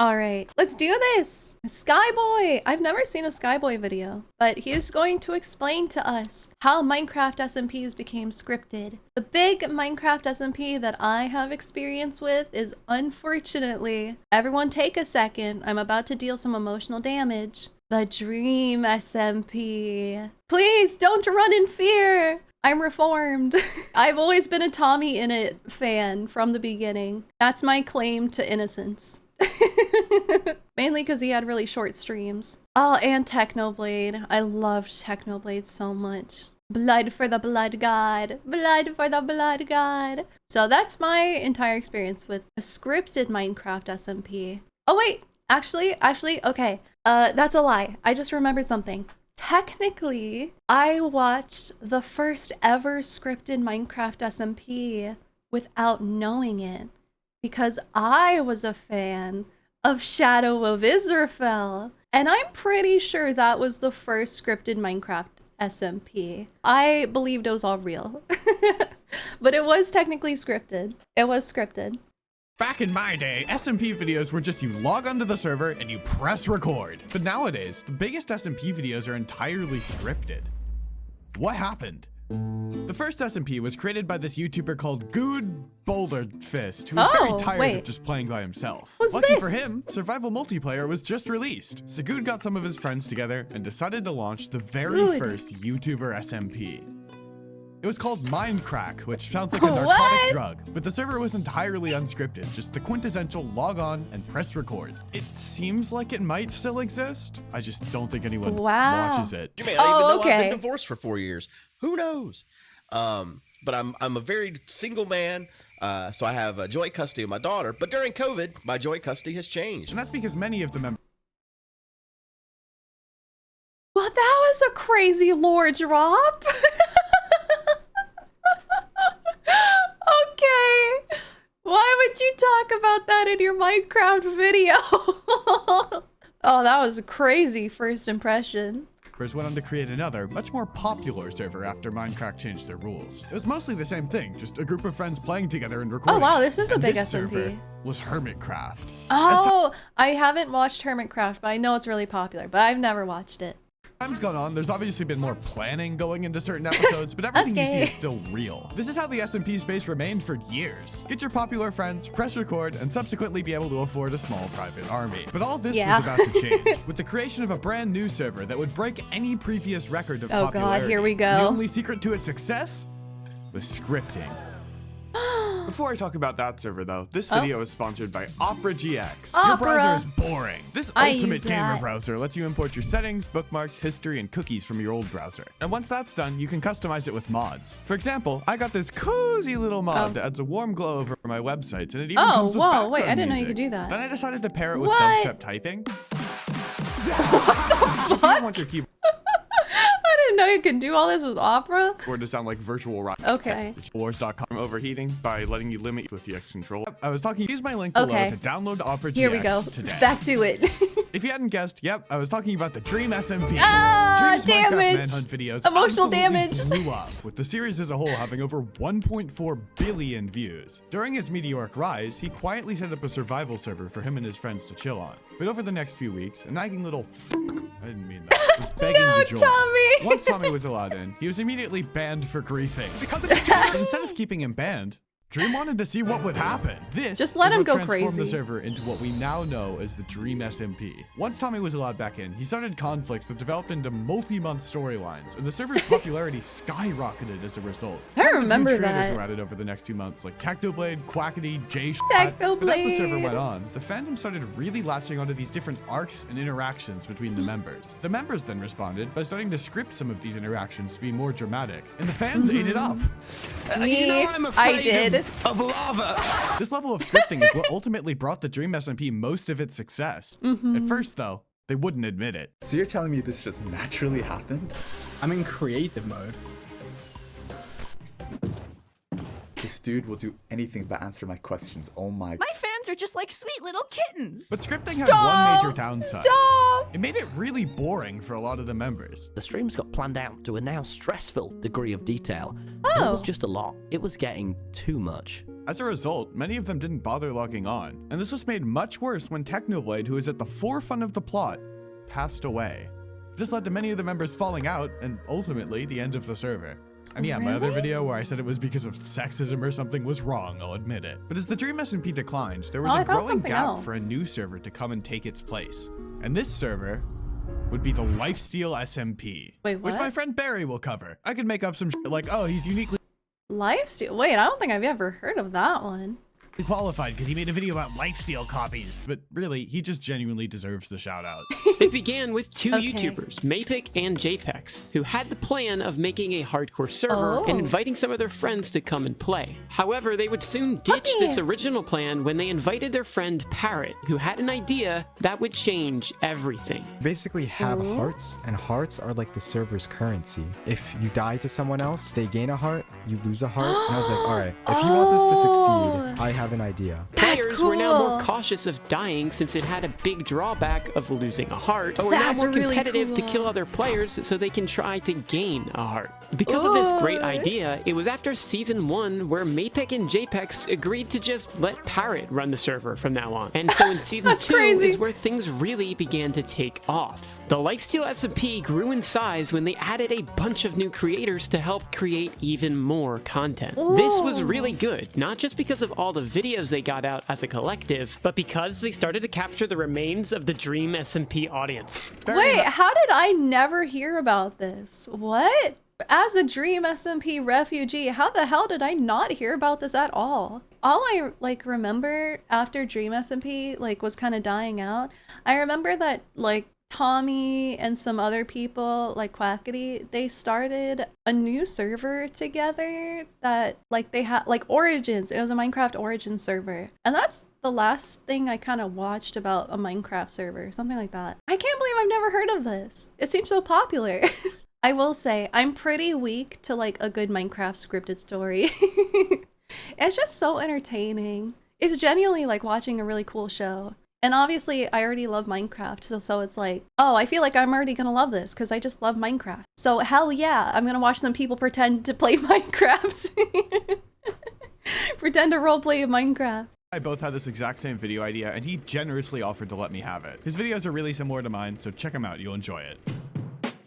All right, let's do this. Skyboi. I've never seen a Skyboi video, but he is going to explain to us how Minecraft SMPs became scripted. The big Minecraft SMP that I have experience with is, unfortunately, everyone take a second. I'm about to deal some emotional damage. The Dream SMP. Please don't run in fear. I'm reformed. I've always been a Tommy Innit fan from the beginning. That's my claim to innocence. Mainly because he had really short streams. Oh, and Technoblade. I loved Technoblade so much. Blood for the blood god. Blood for the blood god. So that's my entire experience with a scripted Minecraft SMP. Oh wait, actually, okay. That's a lie. I just remembered something. Technically, I watched the first ever scripted Minecraft SMP without knowing it, because I was a fan of Shadow of Israfel, and I'm pretty sure that was the first scripted Minecraft SMP. I believed it was all real, but it was technically scripted. It was scripted. Back in my day, SMP videos were just you log onto the server and you press record. But nowadays, the biggest SMP videos are entirely scripted. What happened? The first SMP was created by this YouTuber called Good Boulder Fist, who was very tired of just playing by himself. Lucky for him, survival multiplayer was just released. So Good got some of his friends together and decided to launch the very first YouTuber SMP. It was called Mindcrack, which sounds like a narcotic drug, but the server was entirely unscripted, just the quintessential log on and press record. It seems like it might still exist. I just don't think anyone watches it. You may not even know I've been divorced for 4 years. Who knows? But I'm a very single man, so I have joint custody of my daughter. But during COVID, my joint custody has changed. And that's because many of the members... Well, that was a crazy lore drop. Okay. Why would you talk about that in your Minecraft video? Oh, that was a crazy first impression. Went on to create another, much more popular server after Minecraft changed their rules. It was mostly the same thing, just a group of friends playing together and recording. Oh wow, this is a big SMP. Server was Hermitcraft. Oh, I haven't watched Hermitcraft, but I know it's really popular, but I've never watched it. Time's gone on, there's obviously been more planning going into certain episodes, but everything you see is still real. This is how the SMP space remained for years. Get your popular friends, press record, and subsequently be able to afford a small private army. But all this was about to change, with the creation of a brand new server that would break any previous record of popularity. Oh god, here we go. The only secret to its success was scripting. Before I talk about that server though, this video is sponsored by Opera GX. Your browser is boring. This ultimate gamer browser lets you import your settings, bookmarks, history, and cookies from your old browser. And once that's done, you can customize it with mods. For example, I got this cozy little mod that adds a warm glow over my websites, and it even comes with background wait, I didn't know music. you could do that. Then I decided to pair it with dubstep typing. What the fuck? If you want your keyboard I didn't know you could do all this with Opera. or to sound like virtual rock. Okay. Wars.com overheating by letting you limit with the X control. I was talking, use my link below to download Opera GX. Here we go. Today. Back to it. If you hadn't guessed, yep, I was talking about the Dream SMP. Ah, Dream's Minecraft damage. Manhunt videos Emotional absolutely damage. blew up, with the series as a whole having over 1.4 billion views. During his meteoric rise, he quietly set up a survival server for him and his friends to chill on. But over the next few weeks, a nagging little I didn't mean that, was begging to join. Tommy. Once Tommy was allowed in, he was immediately banned for griefing. Because of instead of keeping him banned, Dream wanted to see what would happen. This just let him go transformed crazy. the server into what we now know as the Dream SMP. Once Tommy was allowed back in, he started conflicts that developed into multi-month storylines, and the server's popularity skyrocketed as a result. I remember Traders that. were added over the next few months, like Technoblade, Quackity, J. Technoblade. But as the server went on, the fandom started really latching onto these different arcs and interactions between the members. The members then responded by starting to script some of these interactions to be more dramatic, and the fans ate it up. I did. Of lava. This level of scripting is what ultimately brought the Dream SMP most of its success. At first, though, they wouldn't admit it. So you're telling me this just naturally happened? I'm in creative mode. This dude will do anything but answer my questions. Oh my. My fans are just like sweet little kittens. But scripting had Stop! one major downside. Stop! It made it really boring for a lot of the members. The streams got planned out to a now stressful degree of detail. And it Oh. was just a lot. It was getting too much. As a result, many of them didn't bother logging on, and this was made much worse when Technoblade, who is at the forefront of the plot, passed away. This led to many of the members falling out, and ultimately the end of the server. And yeah, my other Really? video where I said it was because of sexism or something was wrong, I'll admit it. But as the Dream SMP declined, there was Oh, a I found growing something gap else. for a new server to come and take its place. And this server would be the Lifesteal SMP. Wait, Which what? my friend Barry will cover. I could make up some shit like, oh, he's uniquely Lifesteal? Wait, I don't think I've ever heard of that one. qualified because he made a video about lifesteal copies, but really, he just genuinely deserves the shout out. It began with two Okay. YouTubers, Mapic and JPEX, who had the plan of making a hardcore server Oh. and inviting some of their friends to come and play. However, they would soon ditch this original plan when they invited their friend Parrot, who had an idea that would change everything. Basically have hearts, and hearts are like the server's currency. If you die to someone else, they gain a heart, you lose a heart. And I was like, all right, if you want this to succeed, I have an idea. That's Players were now more cool. cautious of dying since it had a big drawback of losing a heart, but were now That's more really competitive to cool. kill other players so they can try to gain a heart. Because of this great Ooh. idea, it was after season 1 where Mapic and JPEX agreed to just let Parrot run the server from now on. And so in season That's 2 crazy. is where things really began to take off. The Lifesteal SMP grew in size when they added a bunch of new creators to help create even more content. This was really good, not just because of all the videos they got out as a collective, but because they started to capture the remains of the Dream SMP audience. Wait, how did I never hear about this? What? As a Dream SMP refugee, how the hell did I not hear about this at all? All I remember after Dream SMP was kind of dying out, I remember that Tommy and some other people like Quackity, they started a new server together that they had Origins. It was a Minecraft Origins server. And that's the last thing I kind of watched about a Minecraft server, something like that. I can't believe I've never heard of this. It seems so popular. I will say, I'm pretty weak to a good Minecraft scripted story. It's just so entertaining. It's genuinely like watching a really cool show. And obviously, I already love Minecraft, so it's like, oh, I feel like I'm already gonna love this because I just love Minecraft. So hell yeah, I'm gonna watch some people pretend to play Minecraft. Pretend to roleplay Minecraft. I both had this exact same video idea, and he generously offered to let me have it. His videos are really similar to mine, so check him out, you'll enjoy it.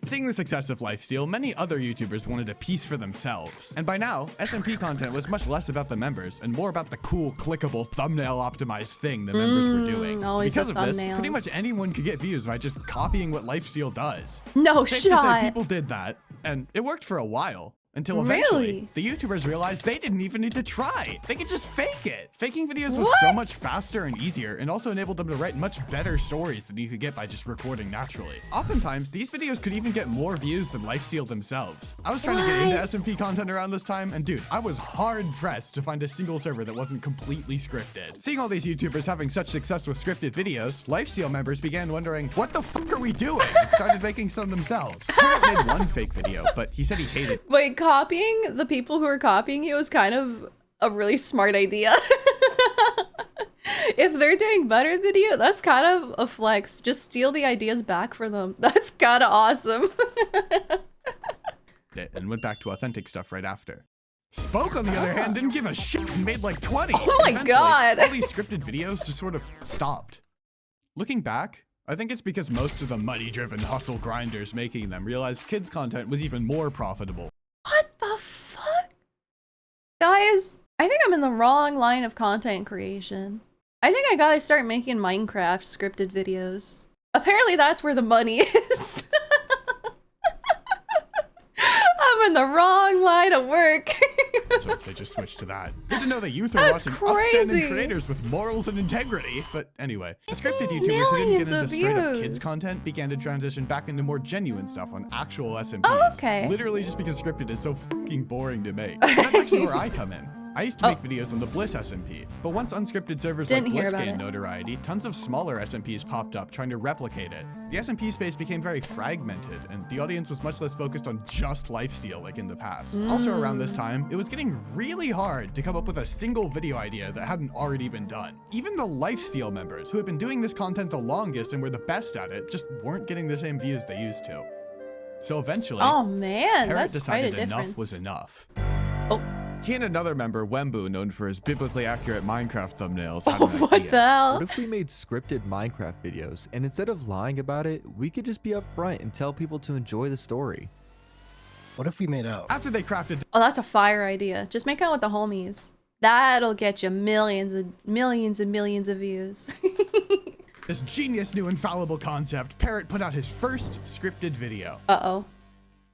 Seeing the success of Lifesteal, many other YouTubers wanted a piece for themselves. And by now, SMP content was much less about the members and more about the cool, clickable, thumbnail-optimized thing the members were doing. So always because the of this, pretty thumbnails. much anyone could get views by just copying what Lifesteal does. No Safe to say shot. people did that, and it worked for a while. Until eventually, Really? the YouTubers realized they didn't even need to try. They could just fake it. Faking videos was What? so much faster and easier, and also enabled them to write much better stories than you could get by just recording naturally. Oftentimes, these videos could even get more views than Lifesteal themselves. I was trying to get into SMP content around this time, and dude, I was hard-pressed to find a single server that wasn't completely scripted. Seeing all these YouTubers having such success with scripted videos, Lifesteal members began wondering, what the fuck are we doing? And started making some themselves. Parrot made one fake video, but he said he hated Wait, copying the people who were copying you was kind of a really smart idea. If they're doing better than you, that's kind of a flex. Just steal the ideas back for them. That's kind of awesome. it and went back to authentic stuff right after. Spoke, on the other hand, didn't give a shit and made like 20. Oh my Eventually, God. all these scripted videos just sort of stopped. Looking back, I think it's because most of the money-driven hustle grinders making them realized kids' content was even more profitable. What the fuck? Guys, I think I'm in the wrong line of content creation. I think I gotta start making Minecraft scripted videos. Apparently that's where the money is. I'm in the wrong line of work. So they just switched to that. Good to know that youth are That's watching crazy. upstanding creators with morals and integrity. But anyway, the scripted YouTubers who didn't Millions get into of straight-up views. kids content began to transition back into more genuine stuff on actual SMPs. Oh, okay. Literally just because scripted is so fucking boring to make. That's actually where I come in. I used to make videos on the Bliss SMP, but once unscripted servers like Bliss gained notoriety, tons of smaller SMPs popped up trying to replicate it. The SMP space became very fragmented, and the audience was much less focused on just lifesteal like in the past. Also around this time, it was getting really hard to come up with a single video idea that hadn't already been done. Even the lifesteal members, who had been doing this content the longest and were the best at it, just weren't getting the same views they used to. So eventually, Parrot decided enough was enough. Oh. He and another member, Wembu, known for his biblically accurate Minecraft thumbnails, had an idea. What the hell? What if we made scripted Minecraft videos, and instead of lying about it, we could just be upfront and tell people to enjoy the story? What if we made out? After they crafted... Oh, that's a fire idea. Just make out with the homies. That'll get you millions and millions of views. this genius new infallible concept, Parrot put out his first scripted video. Uh-oh.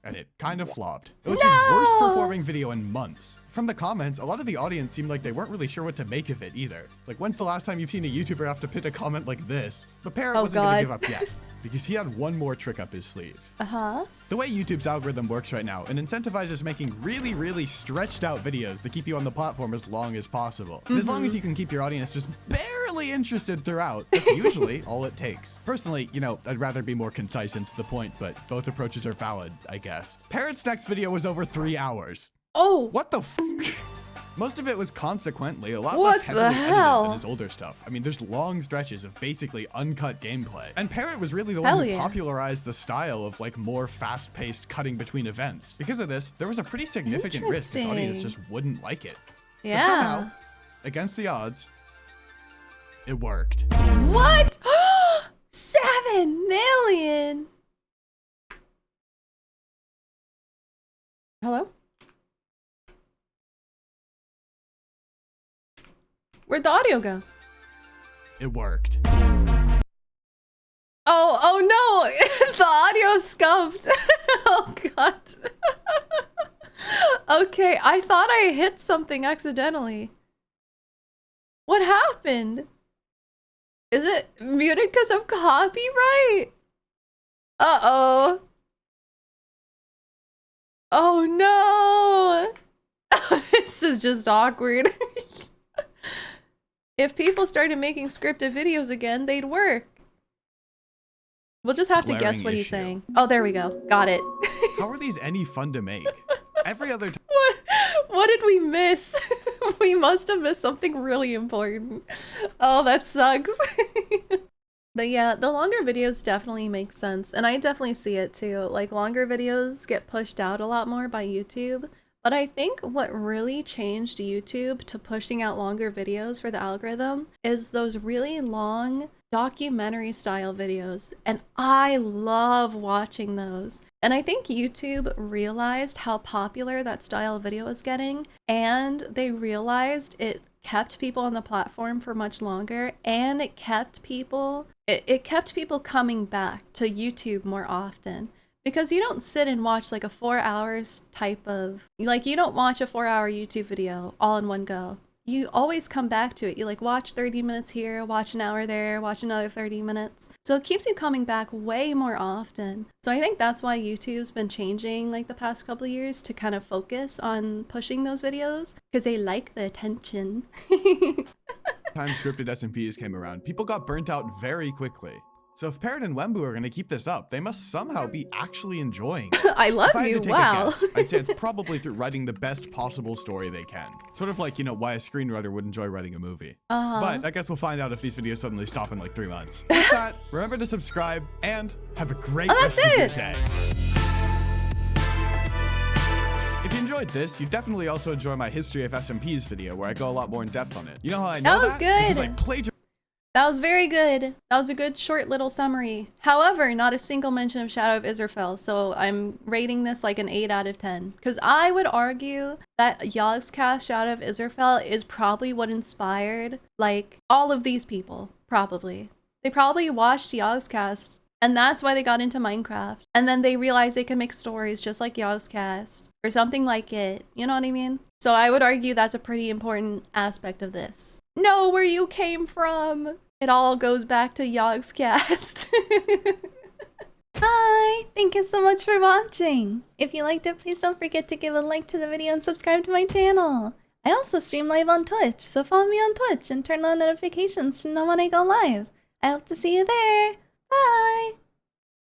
And it kind of flopped. It was his worst performing video in months. From the comments, a lot of the audience seemed like they weren't really sure what to make of it either. Like, when's the last time you've seen a YouTuber have to put a comment like this? But Parrot wasn't gonna give up yet, because he had one more trick up his sleeve. The way YouTube's algorithm works right now, it incentivizes making really stretched out videos to keep you on the platform as long as possible. And as long as you can keep your audience just barely interested throughout, that's usually all it takes. Personally, you know, I'd rather be more concise and to the point, but both approaches are valid, I guess. Parrot's next video was over 3 hours. Oh! What the f***? Most of it was consequently a lot less heavily edited than his older stuff. I mean, there's long stretches of basically uncut gameplay. And Parrot was really the one who popularized the style of like more fast-paced cutting between events. Because of this, there was a pretty significant risk his audience just wouldn't like it. But somehow, against the odds, it worked. What? 7 million! Hello? Where'd the audio go? It worked. Oh no! The audio scuffed. Oh god. Okay, I thought I hit something accidentally. What happened? Is it muted because of copyright? Uh-oh. Oh no! This is just awkward. If people started making scripted videos again, they'd work. We'll just have to guess what he's saying. Oh, there we go. Got it. How are these any fun to make? Every other time. What did we miss? We must have missed something really important. Oh, that sucks. But yeah, the longer videos definitely make sense. And I definitely see it too. Like, longer videos get pushed out a lot more by YouTube. But I think what really changed YouTube to pushing out longer videos for the algorithm is those really long documentary style videos. And I love watching those. And I think YouTube realized how popular that style of video is getting. And they realized it kept people on the platform for much longer. And it kept people, it kept people coming back to YouTube more often. Because you don't sit and watch like a 4 hours type of, like you don't watch a 4-hour YouTube video all in one go. You always come back to it. You like watch 30 minutes here, watch an hour there, watch another 30 minutes. So it keeps you coming back way more often. So I think that's why YouTube's been changing like the past couple of years to kind of focus on pushing those videos because they like the attention. Time scripted SMPs came around, people got burnt out very quickly. So if Parrot and Wembu are going to keep this up, they must somehow be actually enjoying it. I love you, wow. A guess, I'd say it's probably through writing the best possible story they can. Sort of like, you know, why a screenwriter would enjoy writing a movie. But I guess we'll find out if these videos suddenly stop in like 3 months. With that, remember to subscribe and have a great rest of your day. If you enjoyed this, you definitely also enjoy my History of SMPs video where I go a lot more in depth on it. You know how I know that? That was good. Because I plagiarized. That was very good. That was a good short little summary. However, not a single mention of Shadow of Israfel, so I'm rating this like an 8 out of 10. Because I would argue that Yogscast Shadow of Israfel is probably what inspired like all of these people, probably. They probably watched Yogscast and that's why they got into Minecraft. And then they realized they could make stories just like Yogscast or something like it. You know what I mean? So I would argue that's a pretty important aspect of this. Know where you came from. It all goes back to Yogscast. Hi, thank you so much for watching. If you liked it, please don't forget to give a like to the video and subscribe to my channel. I also stream live on Twitch, so follow me on Twitch and turn on notifications to know when I go live. I hope to see you there. Bye!